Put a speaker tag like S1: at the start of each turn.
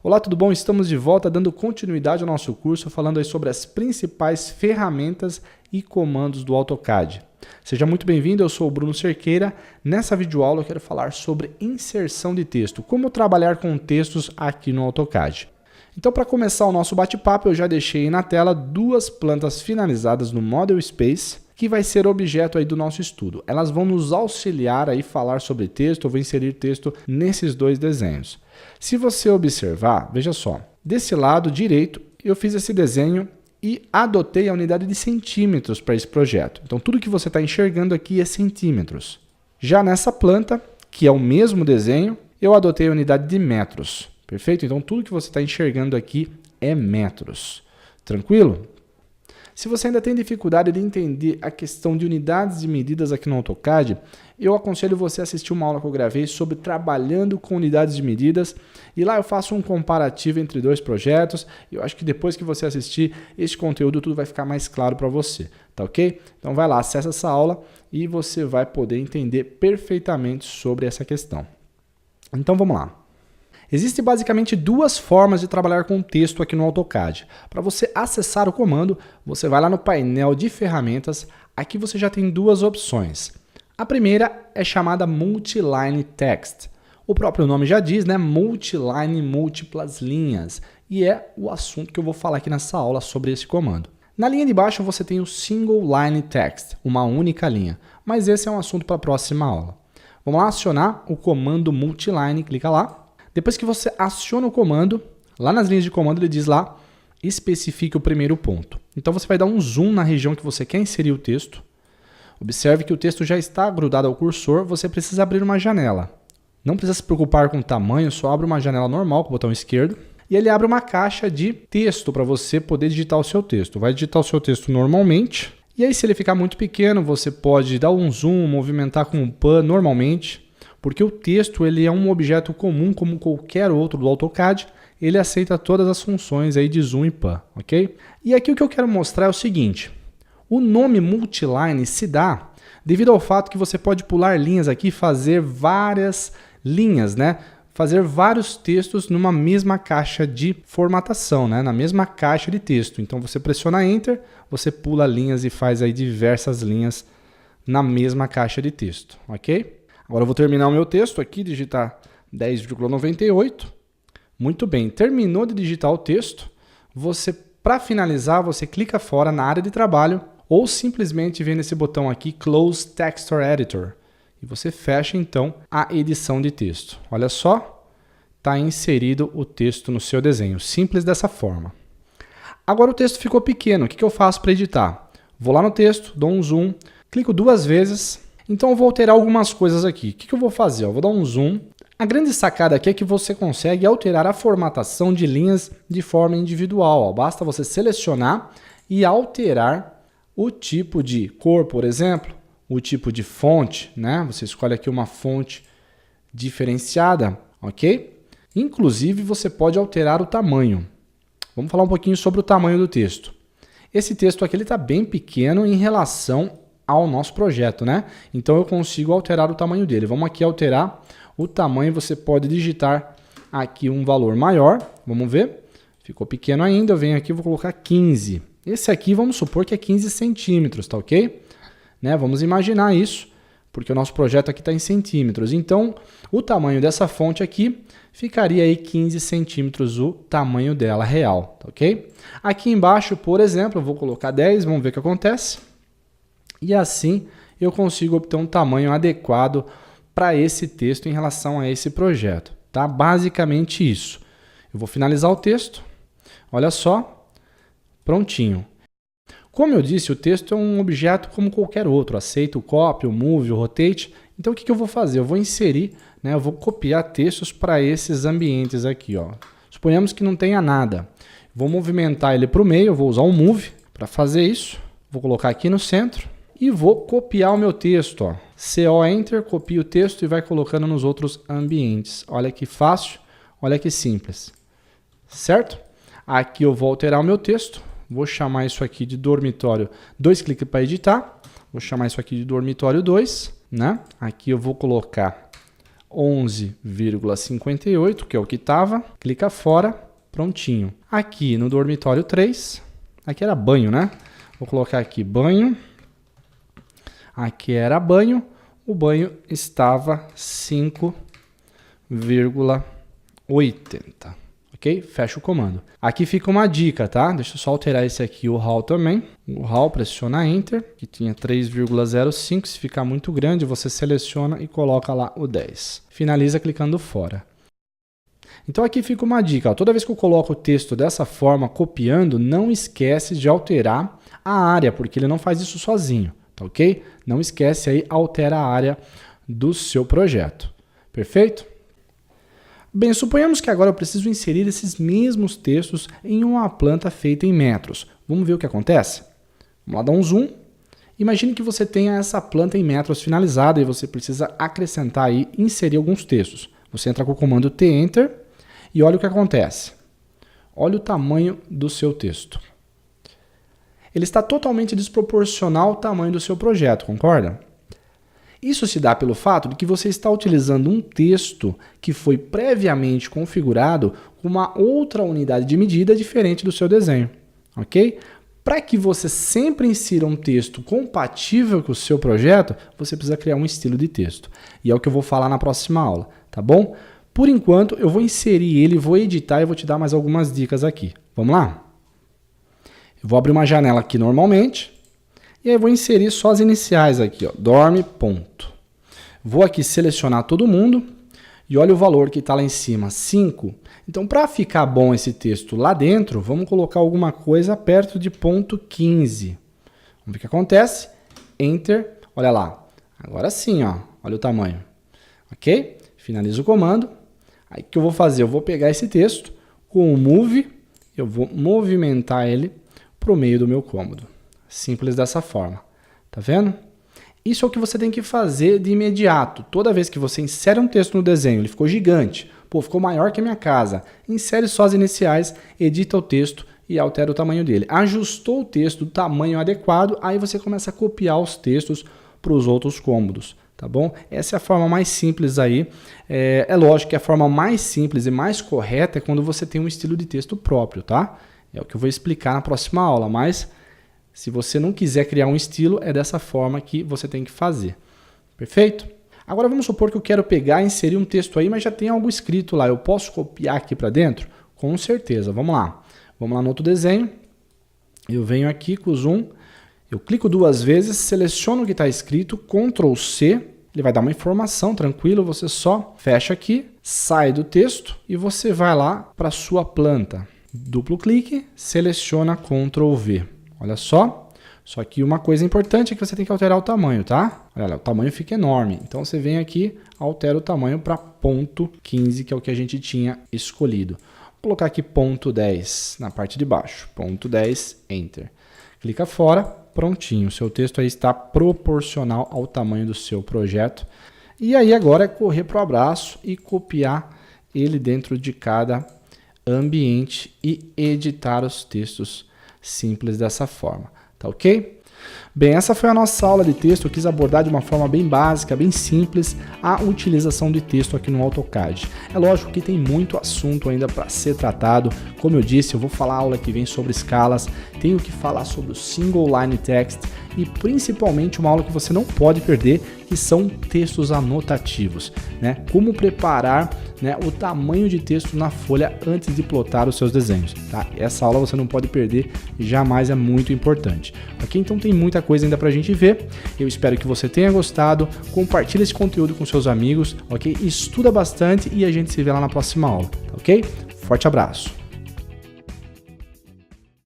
S1: Olá, tudo bom? Estamos de volta dando continuidade ao nosso curso, falando aí sobre as principais ferramentas e comandos do AutoCAD. Seja muito bem-vindo, eu sou o Bruno Cerqueira. Nessa videoaula eu quero falar sobre inserção de texto, como trabalhar com textos aqui no AutoCAD. Então, para começar o nosso bate-papo, eu já deixei na tela duas plantas finalizadas no Model Space, que vai ser objeto aí do nosso estudo. Elas vão nos auxiliar aí falar sobre texto, eu vou inserir texto nesses dois desenhos. Se você observar, veja só, desse lado direito eu fiz esse desenho e adotei a unidade de centímetros para esse projeto. Então tudo que você está enxergando aqui é centímetros. Já nessa planta, que é o mesmo desenho, eu adotei a unidade de metros. Perfeito? Então tudo que você está enxergando aqui é metros. Tranquilo? Se você ainda tem dificuldade de entender a questão de unidades de medidas aqui no AutoCAD, eu aconselho você a assistir uma aula que eu gravei sobre trabalhando com unidades de medidas, e lá eu faço um comparativo entre dois projetos. Eu acho que depois que você assistir esse conteúdo, tudo vai ficar mais claro para você, tá ok? Então vai lá, acessa essa aula e você vai poder entender perfeitamente sobre essa questão. Então vamos lá. Existem basicamente duas formas de trabalhar com texto aqui no AutoCAD. Para você acessar o comando, você vai lá no painel de ferramentas. Aqui você já tem duas opções. A primeira é chamada Multiline Text. O próprio nome já diz, né? Multiline, múltiplas linhas. E é o assunto que eu vou falar aqui nessa aula sobre esse comando. Na linha de baixo você tem o Single Line Text, uma única linha. Mas esse é um assunto para a próxima aula. Vamos lá acionar o comando Multiline, clica lá. Depois que você aciona o comando, lá nas linhas de comando ele diz lá, especifique o primeiro ponto. Então você vai dar um zoom na região que você quer inserir o texto. Observe que o texto já está grudado ao cursor, você precisa abrir uma janela. Não precisa se preocupar com o tamanho, só abre uma janela normal com o botão esquerdo. E ele abre uma caixa de texto para você poder digitar o seu texto. Vai digitar o seu texto normalmente. E aí se ele ficar muito pequeno, você pode dar um zoom, movimentar com o pan normalmente. Porque o texto ele é um objeto comum como qualquer outro do AutoCAD, ele aceita todas as funções aí de zoom e pan, ok? E aqui o que eu quero mostrar é o seguinte, o nome Multiline se dá devido ao fato que você pode pular linhas aqui e fazer várias linhas, né? Fazer vários textos numa mesma caixa de formatação, né? Na mesma caixa de texto. Então você pressiona Enter, você pula linhas e faz aí diversas linhas na mesma caixa de texto, ok? Agora eu vou terminar o meu texto aqui, digitar 10,98. Muito bem, terminou de digitar o texto. Para finalizar, você clica fora na área de trabalho ou simplesmente vem nesse botão aqui, Close Texture Editor. E você fecha então a edição de texto. Olha só, está inserido o texto no seu desenho. Simples dessa forma. Agora o texto ficou pequeno, o que eu faço para editar? Vou lá no texto, dou um zoom, clico duas vezes. Então eu vou alterar algumas coisas aqui. O que eu vou fazer? Eu vou dar um zoom. A grande sacada aqui é que você consegue alterar a formatação de linhas de forma individual. Basta você selecionar e alterar o tipo de cor, por exemplo, o tipo de fonte, né? Você escolhe aqui uma fonte diferenciada, ok? Inclusive você pode alterar o tamanho. Vamos falar um pouquinho sobre o tamanho do texto. Esse texto aqui está bem pequeno em relação ao nosso projeto, né? Então eu consigo alterar o tamanho dele. Vamos aqui alterar o tamanho, você pode digitar aqui um valor maior, vamos ver, ficou pequeno ainda, eu venho aqui e vou colocar 15. Esse aqui vamos supor que é 15 centímetros, tá ok? Né? Vamos imaginar isso, porque o nosso projeto aqui está em centímetros. Então o tamanho dessa fonte aqui ficaria aí 15 centímetros o tamanho dela real, tá ok? Aqui embaixo, por exemplo, eu vou colocar 10, vamos ver o que acontece. E assim eu consigo obter um tamanho adequado para esse texto em relação a esse projeto. Tá? Basicamente isso. Eu vou finalizar o texto. Olha só. Prontinho. Como eu disse, o texto é um objeto como qualquer outro. Aceita o copy, o move, o rotate. Então o que eu vou fazer? Eu vou inserir, né? Eu vou copiar textos para esses ambientes aqui. Ó. Suponhamos que não tenha nada. Vou movimentar ele para o meio. Eu vou usar o move para fazer isso. Vou colocar aqui no centro. E vou copiar o meu texto, ó. CO Enter, copia o texto e vai colocando nos outros ambientes. Olha que fácil, olha que simples. Certo? Aqui eu vou alterar o meu texto. Vou chamar isso aqui de dormitório. 2 cliques para editar. Vou chamar isso aqui de dormitório 2, né? Aqui eu vou colocar 11,58, que é o que estava. Clica fora, prontinho. Aqui no dormitório 3, aqui era banho, né? Vou colocar aqui banho. Aqui era banho. O banho estava 5,80. Ok? Fecha o comando. Aqui fica uma dica, tá? Deixa eu só alterar esse aqui, o HAL também. O HAL, pressiona Enter, que tinha 3,05. Se ficar muito grande, você seleciona e coloca lá o 10. Finaliza clicando fora. Então aqui fica uma dica. Ó. Toda vez que eu coloco o texto dessa forma, copiando, não esquece de alterar a área, porque ele não faz isso sozinho, tá ok? Não esquece aí, altera a área do seu projeto. Perfeito? Bem, suponhamos que agora eu preciso inserir esses mesmos textos em uma planta feita em metros. Vamos ver o que acontece? Vamos lá dar um zoom. Imagine que você tenha essa planta em metros finalizada e você precisa acrescentar aí, inserir alguns textos. Você entra com o comando T-Enter e olha o que acontece. Olha o tamanho do seu texto. Ele está totalmente desproporcional ao tamanho do seu projeto, concorda? Isso se dá pelo fato de que você está utilizando um texto que foi previamente configurado com uma outra unidade de medida diferente do seu desenho, ok? Para que você sempre insira um texto compatível com o seu projeto, você precisa criar um estilo de texto. E é o que eu vou falar na próxima aula, tá bom? Por enquanto, eu vou inserir ele, vou editar e vou te dar mais algumas dicas aqui. Vamos lá? Eu vou abrir uma janela aqui normalmente. E aí eu vou inserir só as iniciais aqui, ó, dorme, ponto. Vou aqui selecionar todo mundo e olha o valor que está lá em cima, 5. Então, para ficar bom esse texto lá dentro, vamos colocar alguma coisa perto de ponto 15. Vamos ver o que acontece. Enter, olha lá. Agora sim, ó, olha o tamanho. Ok? Finalizo o comando. Aí o que eu vou fazer? Eu vou pegar esse texto com o Move, eu vou movimentar ele para o meio do meu cômodo. Simples dessa forma, tá vendo? Isso é o que você tem que fazer de imediato. Toda vez que você insere um texto no desenho, ele ficou gigante, pô, ficou maior que a minha casa, insere só as iniciais, edita o texto e altera o tamanho dele. Ajustou o texto do tamanho adequado, aí você começa a copiar os textos para os outros cômodos, tá bom? Essa é a forma mais simples aí. É lógico que a forma mais simples e mais correta é quando você tem um estilo de texto próprio, tá? É o que eu vou explicar na próxima aula, mas se você não quiser criar um estilo, é dessa forma que você tem que fazer. Perfeito? Agora vamos supor que eu quero pegar e inserir um texto aí, mas já tem algo escrito lá. Eu posso copiar aqui para dentro? Com certeza. Vamos lá. Vamos lá no outro desenho. Eu venho aqui com o zoom. Eu clico 2 vezes, seleciono o que está escrito, Ctrl C. Ele vai dar uma informação, tranquilo. Você só fecha aqui, sai do texto e você vai lá para a sua planta. Duplo clique, seleciona Ctrl V. Olha só. Só que uma coisa importante é que você tem que alterar o tamanho, tá? Olha lá, o tamanho fica enorme. Então você vem aqui, altera o tamanho para ponto 15, que é o que a gente tinha escolhido. Vou colocar aqui ponto 10 na parte de baixo. Ponto 10, Enter. Clica fora, prontinho. O seu texto aí está proporcional ao tamanho do seu projeto. E aí agora é correr para o abraço e copiar ele dentro de cada ambiente e editar os textos simples dessa forma. Tá ok? Bem, essa foi a nossa aula de texto. Eu quis abordar de uma forma bem básica, bem simples, a utilização de texto aqui no AutoCAD. É lógico que tem muito assunto ainda para ser tratado. Como eu disse, eu vou falar a aula que vem sobre escalas, tenho que falar sobre o Single Line Text e principalmente uma aula que você não pode perder, que são textos anotativos, né? Como preparar, né, o tamanho de texto na folha antes de plotar os seus desenhos, tá? Essa aula você não pode perder, jamais, é muito importante. Ok? Então tem muita coisa ainda pra gente ver. Eu espero que você tenha gostado. Compartilhe esse conteúdo com seus amigos, ok? Estuda bastante e a gente se vê lá na próxima aula, tá ok? Forte abraço!